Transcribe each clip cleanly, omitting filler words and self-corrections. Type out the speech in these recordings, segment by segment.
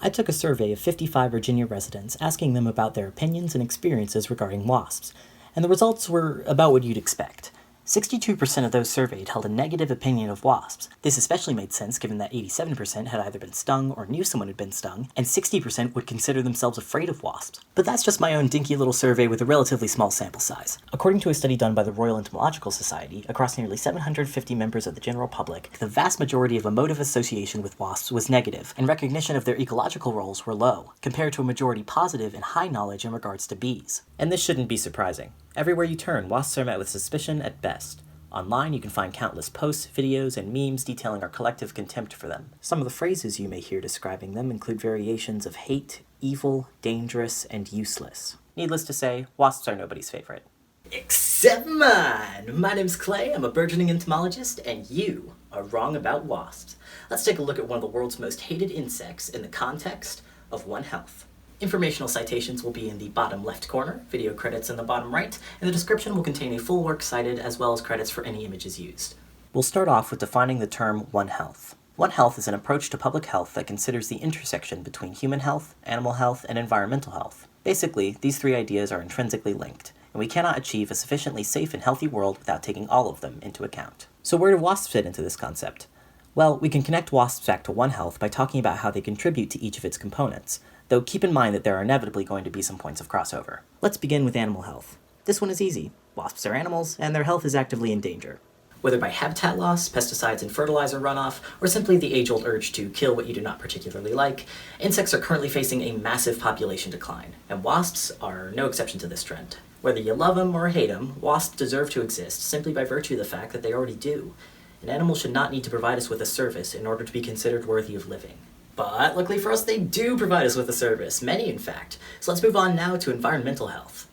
I took a survey of 55 Virginia residents asking them about their opinions and experiences regarding wasps, and the results were about what you'd expect. 62% of those surveyed held a negative opinion of wasps. This especially made sense given that 87% had either been stung or knew someone had been stung, and 60% would consider themselves afraid of wasps. But that's just my own dinky little survey with a relatively small sample size. According to a study done by the Royal Entomological Society, across nearly 750 members of the general public, the vast majority of emotive association with wasps was negative, and recognition of their ecological roles were low, compared to a majority positive and high knowledge in regards to bees. And this shouldn't be surprising. Everywhere you turn, wasps are met with suspicion at best. Online, you can find countless posts, videos, and memes detailing our collective contempt for them. Some of the phrases you may hear describing them include variations of hate, evil, dangerous, and useless. Needless to say, wasps are nobody's favorite. Except mine! My name's Clay, I'm a burgeoning entomologist, and you are wrong about wasps. Let's take a look at one of the world's most hated insects in the context of OneHealth. Informational citations will be in the bottom left corner, video credits in the bottom right, and the description will contain a full work cited as well as credits for any images used. We'll start off with defining the term OneHealth. OneHealth is an approach to public health that considers the intersection between human health, animal health, and environmental health. Basically, these three ideas are intrinsically linked, and we cannot achieve a sufficiently safe and healthy world without taking all of them into account. So where do wasps fit into this concept? Well, we can connect wasps back to OneHealth by talking about how they contribute to each of its components, though keep in mind that there are inevitably going to be some points of crossover. Let's begin with animal health. This one is easy. Wasps are animals, and their health is actively in danger. Whether by habitat loss, pesticides and fertilizer runoff, or simply the age-old urge to kill what you do not particularly like, insects are currently facing a massive population decline, and wasps are no exception to this trend. Whether you love them or hate them, wasps deserve to exist simply by virtue of the fact that they already do. An animal should not need to provide us with a service in order to be considered worthy of living. But luckily for us, they do provide us with a service, many in fact. So let's move on now to environmental health.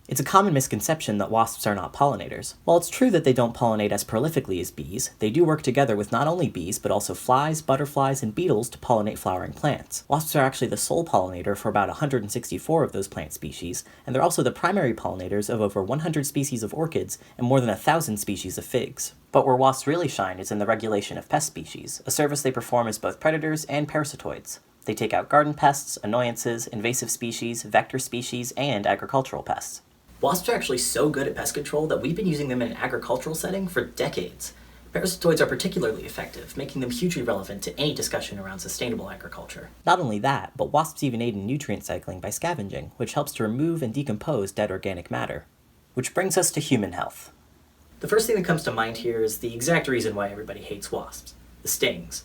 It's a common misconception that wasps are not pollinators. While it's true that they don't pollinate as prolifically as bees, they do work together with not only bees, but also flies, butterflies, and beetles to pollinate flowering plants. Wasps are actually the sole pollinator for about 164 of those plant species, and they're also the primary pollinators of over 100 species of orchids and more than 1,000 species of figs. But where wasps really shine is in the regulation of pest species, a service they perform as both predators and parasitoids. They take out garden pests, annoyances, invasive species, vector species, and agricultural pests. Wasps are actually so good at pest control that we've been using them in an agricultural setting for decades. Parasitoids are particularly effective, making them hugely relevant to any discussion around sustainable agriculture. Not only that, but wasps even aid in nutrient cycling by scavenging, which helps to remove and decompose dead organic matter. Which brings us to human health. The first thing that comes to mind here is the exact reason why everybody hates wasps: the stings.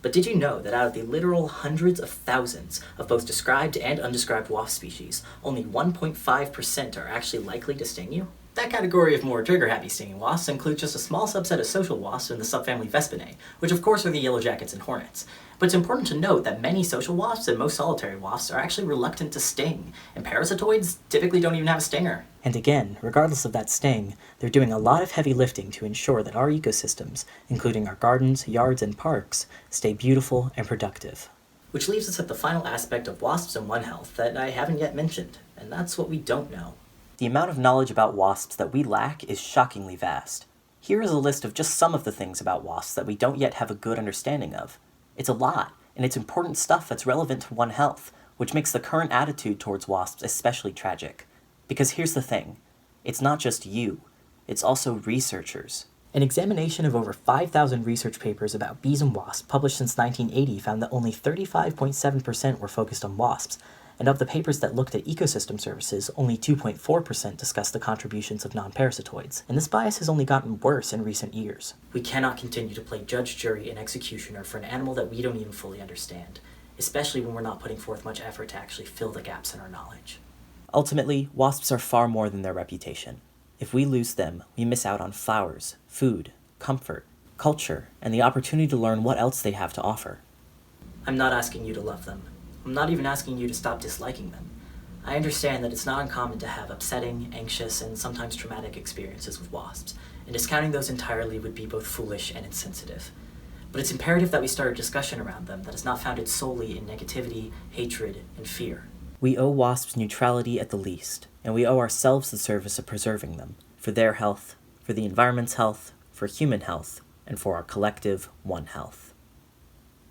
But did you know that out of the literal hundreds of thousands of both described and undescribed wasp species, only 1.5% are actually likely to sting you? That category of more trigger-happy stinging wasps includes just a small subset of social wasps in the subfamily Vespinae, which of course are the yellow jackets and hornets. But it's important to note that many social wasps and most solitary wasps are actually reluctant to sting, and parasitoids typically don't even have a stinger. And again, regardless of that sting, they're doing a lot of heavy lifting to ensure that our ecosystems, including our gardens, yards, and parks, stay beautiful and productive. Which leaves us at the final aspect of wasps and OneHealth that I haven't yet mentioned, and that's what we don't know. The amount of knowledge about wasps that we lack is shockingly vast. Here is a list of just some of the things about wasps that we don't yet have a good understanding of. It's a lot, and it's important stuff that's relevant to OneHealth, which makes the current attitude towards wasps especially tragic. Because here's the thing, it's not just you, it's also researchers. An examination of over 5,000 research papers about bees and wasps published since 1980 found that only 35.7% were focused on wasps, and of the papers that looked at ecosystem services, only 2.4% discussed the contributions of non-parasitoids, and this bias has only gotten worse in recent years. We cannot continue to play judge, jury, and executioner for an animal that we don't even fully understand, especially when we're not putting forth much effort to actually fill the gaps in our knowledge. Ultimately, wasps are far more than their reputation. If we lose them, we miss out on flowers, food, comfort, culture, and the opportunity to learn what else they have to offer. I'm not asking you to love them. I'm not even asking you to stop disliking them. I understand that it's not uncommon to have upsetting, anxious, and sometimes traumatic experiences with wasps, and discounting those entirely would be both foolish and insensitive. But it's imperative that we start a discussion around them that is not founded solely in negativity, hatred, and fear. We owe wasps neutrality at the least, and we owe ourselves the service of preserving them, for their health, for the environment's health, for human health, and for our collective OneHealth.